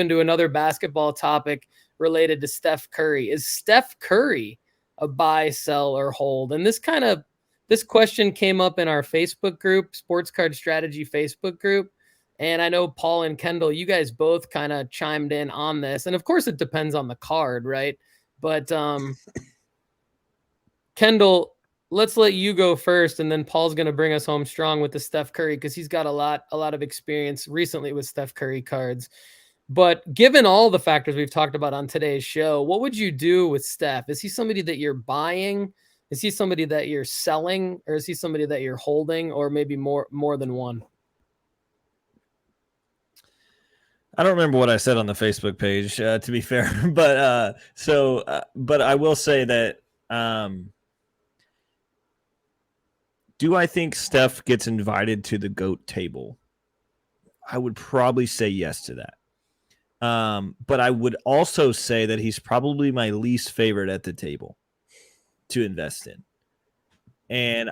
into another basketball topic related to Steph Curry. Is Steph Curry a buy, sell, or hold? And this question came up in our Facebook group, Sports Card Strategy Facebook group. And I know Paul and Kendall, you guys both kind of chimed in on this. And of course, it depends on the card, right? But Kendall, let's let you go first, and then Paul's going to bring us home strong with the Steph Curry because he's got a lot of experience recently with Steph Curry cards. But given all the factors we've talked about on today's show, what would you do with Steph? Is he somebody that you're buying? Is he somebody that you're selling, or is he somebody that you're holding, or maybe more than one? I don't remember what I said on the Facebook page, to be fair, but but I will say that. Do I think Steph gets invited to the GOAT table? I would probably say yes to that. But I would also say that he's probably my least favorite at the table to invest in. And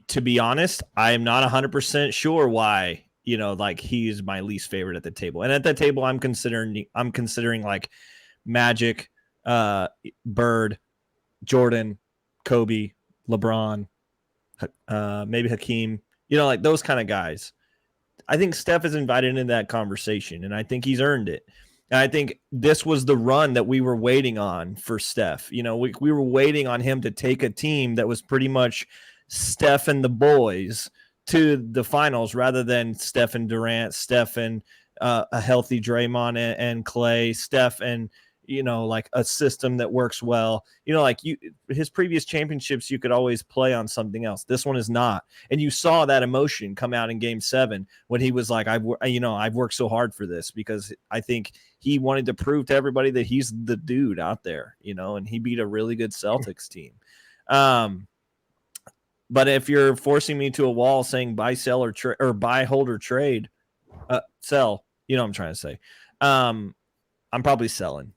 to be honest, I am not 100% sure why, like he's my least favorite at the table. And at that table, I'm considering like Magic, Bird, Jordan, Kobe, LeBron, maybe Hakeem, like those kind of guys. I think Steph is invited into that conversation, and I think he's earned it. And I think this was the run that we were waiting on for Steph. We were waiting on him to take a team that was pretty much Steph and the boys to the finals rather than Steph and Durant, Steph and a healthy Draymond and Clay, Steph and like a system that works well. His previous championships, you could always play on something else. This one is not. And you saw that emotion come out in Game 7 when he was like, I've worked so hard for this, because I think he wanted to prove to everybody that he's the dude out there, and he beat a really good Celtics team. But if you're forcing me to a wall saying buy, sell, or buy, hold, or trade, sell, what I'm trying to say. I'm probably selling.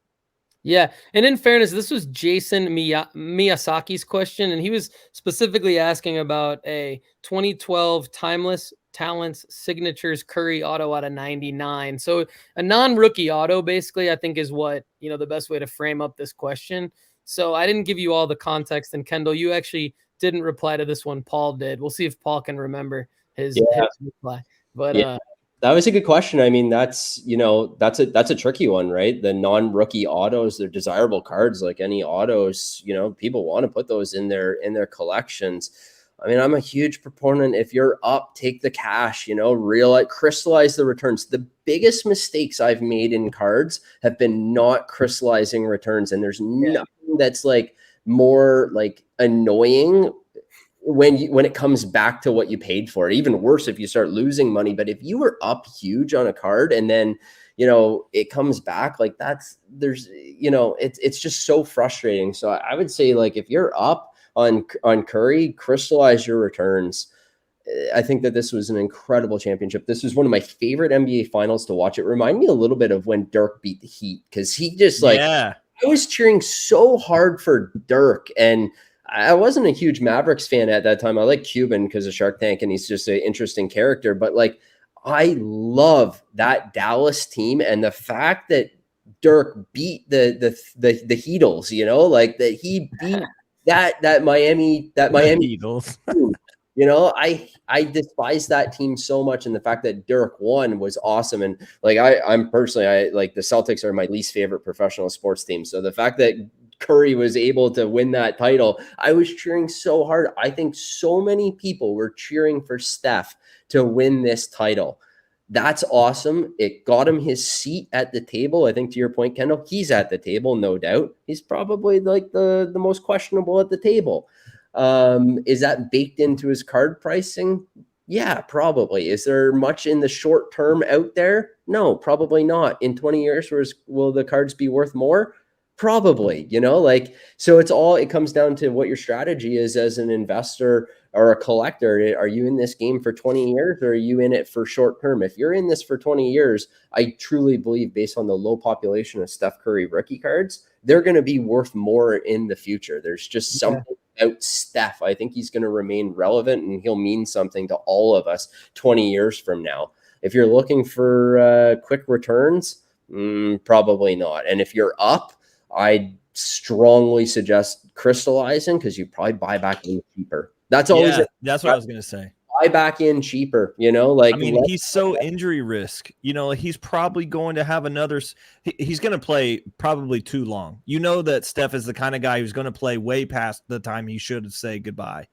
Yeah, and in fairness, this was Jason Miyasaki's question, and he was specifically asking about a 2012 Timeless Talents Signatures Curry auto out of 99. So a non-rookie auto, basically, I think is what, the best way to frame up this question. So I didn't give you all the context, and Kendall, you actually didn't reply to this one. Paul did. We'll see if Paul can remember his reply. But that was a good question. I mean, that's a tricky one, right? The non-rookie autos, they're desirable cards like any autos, people want to put those in their collections. I mean, I'm a huge proponent. If you're up, take the cash, crystallize the returns. The biggest mistakes I've made in cards have been not crystallizing returns. And there's nothing that's like more like annoying when it comes back to what you paid for it. Even worse if you start losing money. But if you were up huge on a card and then it comes back, like it's just so frustrating. So I would say, like, if you're up on Curry, crystallize your returns. I think that this was an incredible championship. This was one of my favorite NBA finals to watch. It reminded me a little bit of when Dirk beat the Heat, because he just I was cheering so hard for Dirk, and I wasn't a huge Mavericks fan at that time. I like Cuban because of Shark Tank, and he's just an interesting character. But like, I love that Dallas team, and the fact that Dirk beat the Heatles, like that he beat that Miami Heatles. I despise that team so much, and the fact that Dirk won was awesome. And like, I'm personally, I like the Celtics are my least favorite professional sports team. So the fact that Curry was able to win that title, I was cheering so hard. I think so many people were cheering for Steph to win this title. That's awesome. It got him his seat at the table. I think, to your point, Kendall, he's at the table, no doubt. He's probably like the most questionable at the table. Is that baked into his card pricing? Yeah, probably. Is there much in the short term out there? No, probably not. In 20 years, will the cards be worth more? Probably, so it comes down to what your strategy is as an investor or a collector. Are you in this game for 20 years or are you in it for short term? If you're in this for 20 years, I truly believe, based on the low population of Steph Curry rookie cards, they're going to be worth more in the future. There's just something about Steph. I think he's going to remain relevant, and he'll mean something to all of us 20 years from now. If you're looking for quick returns, Probably not. And if you're up, I'd strongly suggest crystallizing because you probably buy back in cheaper. That's always Yeah, it. that's what I was gonna say. Buy back in cheaper, I mean, he's so injury risk. He's probably going to have he's going to play probably too long. You know that Steph is the kind of guy who's going to play way past the time he should say goodbye.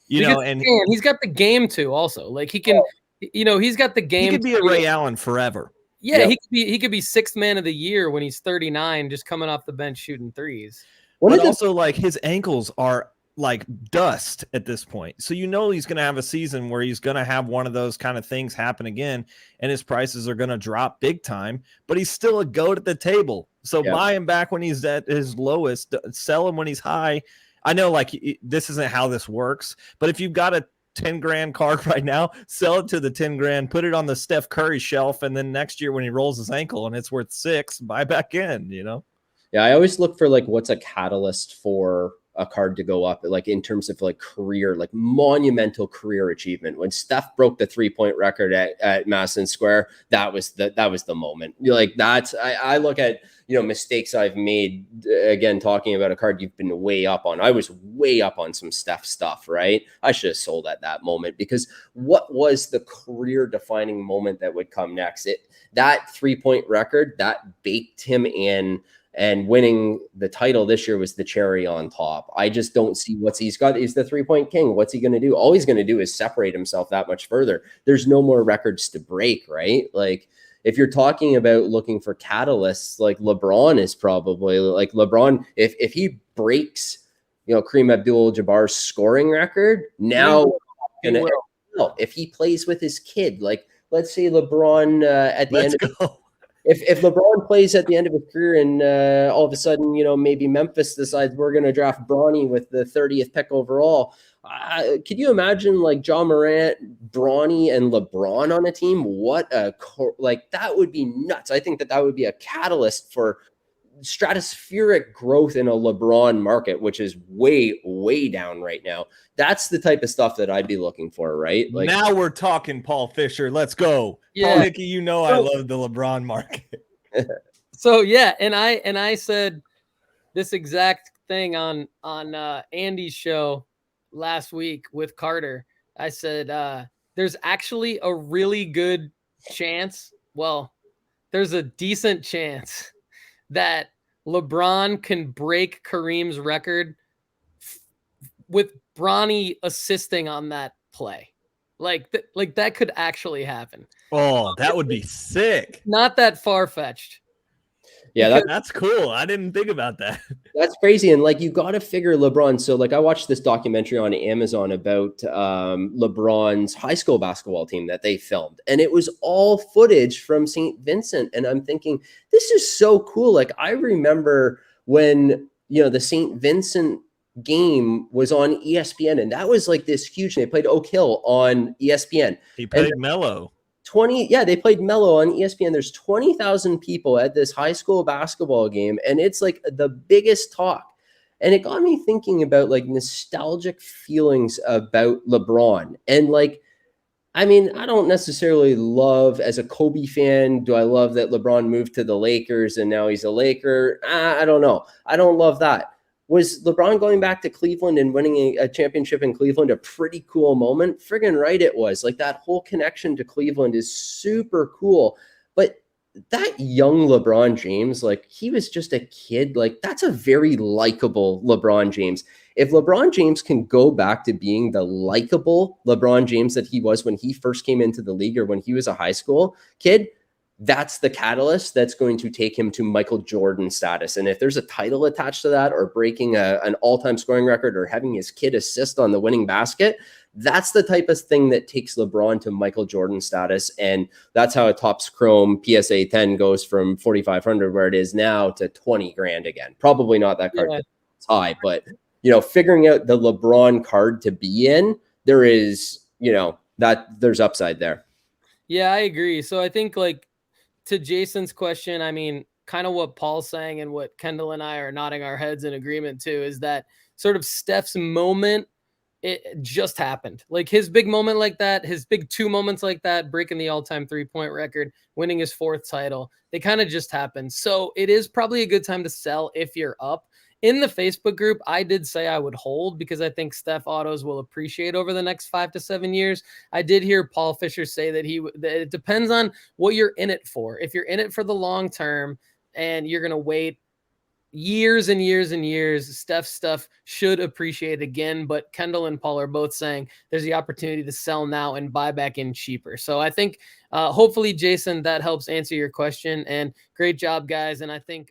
And he's got the game too. Also, like he can, he's got the game. He could be a Ray Allen forever. Yeah, yep. He could be 6th man of the year when he's 39, just coming off the bench shooting threes. But also, like, his ankles are like dust at this point. So he's going to have a season where he's going to have one of those kind of things happen again, and his prices are going to drop big time, but he's still a goat at the table. So buy him back when he's at his lowest, sell him when he's high. I know, like, this isn't how this works, but if you've got a 10 grand card right now, sell it to the 10 grand, put it on the Steph Curry shelf, and then next year when he rolls his ankle and it's worth 6, buy back in, Yeah, I always look for like what's a catalyst for a card to go up, like in terms of like career, like monumental career achievement. When Steph broke the 3-point record at Madison Square, that was the moment. Like that's I look at mistakes I've made. Again, talking about a card you've been way up on. I was way up on some Steph stuff, right? I should have sold at that moment, because what was the career defining moment that would come next? That 3-point record that baked him in. And winning the title this year was the cherry on top. I just don't see he's got. He's the 3-point king. What's he going to do? All he's going to do is separate himself that much further. There's no more records to break, right? Like, if you're talking about looking for catalysts, like LeBron is probably like LeBron. If he breaks, Kareem Abdul-Jabbar's scoring record, now if he plays with his kid, like let's say LeBron at the end of If LeBron plays at the end of his career and all of a sudden, maybe Memphis decides we're going to draft Bronny with the 30th pick overall, could you imagine like Ja Morant, Bronny, and LeBron on a team? That would be nuts. I think that would be a catalyst for stratospheric growth in a LeBron market, which is way, way down right now. That's the type of stuff that I'd be looking for, right? Like, now we're talking, Paul Fisher. Let's go. Yeah. Paul Hickey, I love the LeBron market. So yeah, and I said this exact thing on Andy's show last week with Carter. I said there's actually a really good chance. Well, there's a decent chance that LeBron can break Kareem's record with Bronny assisting on that play. Like that could actually happen. Oh, that would be sick. Not that far-fetched. Yeah, that's cool. I didn't think about that. That's crazy. And like, you got to figure LeBron. So like, I watched this documentary on Amazon about LeBron's high school basketball team that they filmed, and it was all footage from St. Vincent. And I'm thinking, this is so cool. Like, I remember when, the St. Vincent game was on ESPN, and that was like this huge. They played Oak Hill on ESPN. He played Melo. They played Melo on ESPN. There's 20,000 people at this high school basketball game, and it's like the biggest talk. And it got me thinking about like nostalgic feelings about LeBron. And like, I mean, I don't necessarily love, as a Kobe fan, do I love that LeBron moved to the Lakers and now he's a Laker? I don't know. I don't love that. Was LeBron going back to Cleveland and winning a championship in Cleveland a pretty cool moment? Friggin' right it was. Like, that whole connection to Cleveland is super cool. But that young LeBron James, like, he was just a kid. Like, that's a very likable LeBron James. If LeBron James can go back to being the likable LeBron James that he was when he first came into the league or when he was a high school kid, that's the catalyst that's going to take him to Michael Jordan status. And if there's a title attached to that, or breaking an all-time scoring record, or having his kid assist on the winning basket, that's the type of thing that takes LeBron to Michael Jordan status. And that's how a Topps Chrome PSA 10 goes from 4,500 where it is now to 20 grand again. Probably not that card it's high, but figuring out the LeBron card to be in, there is, that there's upside there. Yeah, I agree. So I think, like, to Jason's question, I mean, kind of what Paul's saying and what Kendall and I are nodding our heads in agreement to is that sort of Steph's moment it just happened. Like his big moment like that, his big 2 moments like that, breaking the all-time 3-point record, winning his 4th title, they kind of just happened. So it is probably a good time to sell if you're up. In the Facebook group, I did say I would hold because I think Steph autos will appreciate over the next 5 to 7 years. I did hear Paul Fisher say that that it depends on what you're in it for. If you're in it for the long term and you're going to wait years and years and years, Steph's stuff should appreciate again. But Kendall and Paul are both saying there's the opportunity to sell now and buy back in cheaper. So I think hopefully, Jason, that helps answer your question. And great job, guys. And I think